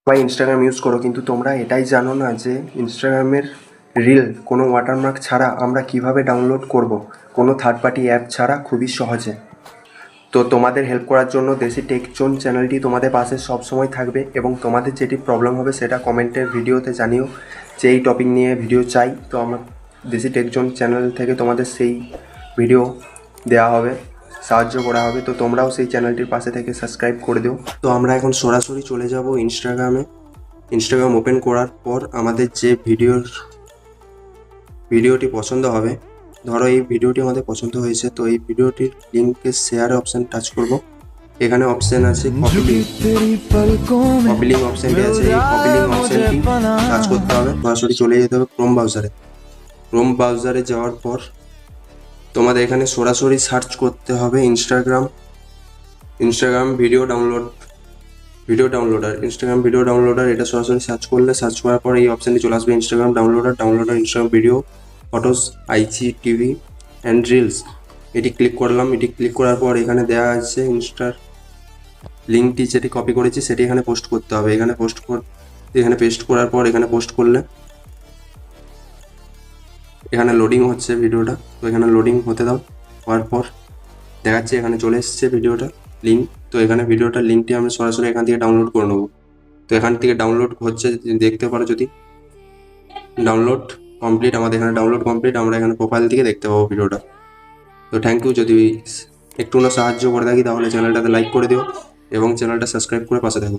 বা Instagram use করো, কিন্তু তোমরা এটাই জানো না যে ইনস্টাগ্রামের রিল কোনো ওয়াটারমার্ক ছাড়া আমরা কিভাবে ডাউনলোড করব, কোনো থার্ড পার্টি অ্যাপ ছাড়া খুবই সহজে। তো তোমাদের হেল্প করার জন্য দেশি টেক জোন চ্যানেলটি তোমাদের পাশে সবসময় থাকবে, এবং তোমাদের যেটি প্রবলেম হবে সেটা কমেন্টের ভিডিওতে জানিও যে এই টপিক নিয়ে ভিডিও চাই। তো আমার দেশি টেক জোন চ্যানেল থেকে তোমাদের সেই ভিডিও দেওয়া হবে, সাহায্য করা হবে। তো তোমরাও সেই চ্যানেলটির পাশে থেকে সাবস্ক্রাইব করে দিও। তো আমরা এখন সরাসরি চলে যাব ইনস্টাগ্রামে। ইনস্টাগ্রাম ওপেন করার পর আমাদের যে ভিডিওটি পছন্দ হবে, ধরো এই ভিডিওটি আমাদের পছন্দ হয়েছে, তো এই ভিডিওটির লিঙ্কে শেয়ার অপশান টাচ করব। এখানে অপশান আছে কপি লিঙ্ক অপশানটি আছে, এই কপি লিঙ্ক অপশানটি টাচ করতে হবে। সরাসরি চলে যেতে হবে ক্রোম ব্রাউজারে যাওয়ার পর তোমাদের এখানে সরাসরি সার্চ করতে হবে ইনস্টাগ্রাম ভিডিও ডাউনলোডার। এটা সরাসরি সার্চ করার পর এই অপশানটি চলে আসবে, Instagram downloader Instagram video, photos, IGTV and reels. এটি ক্লিক করলাম। এটি ক্লিক করার পর এখানে দেওয়া আছে ইনস্টার লিঙ্কটি যেটি কপি করেছি সেটি এখানে পোস্ট করতে হবে। এখানে পেস্ট করার পর এখানে পোস্ট করলে এখানে লোডিং হচ্ছে ভিডিওটা, তো এখানে লোডিং হতে দাও। হওয়ার পর দেখাচ্ছে এখানে চলে এসেছে ভিডিওটা লিঙ্ক। তো এখানে ভিডিওটার লিঙ্কটি আমরা সরাসরি এখান থেকে ডাউনলোড করে নেবো। তো এখান থেকে ডাউনলোড হচ্ছে, দেখতে পারো যদি ডাউনলোড কমপ্লিট। আমাদের এখানে ডাউনলোড কমপ্লিট, আমরা এখানে প্রোফাইল থেকে দেখতে পাবো ভিডিওটা। তো থ্যাংক ইউ। যদি একটু না সাহায্য করে থাকি তাহলে চ্যানেলটাতে লাইক করে দিও এবং চ্যানেলটা সাবস্ক্রাইব করে পাশে থাকো।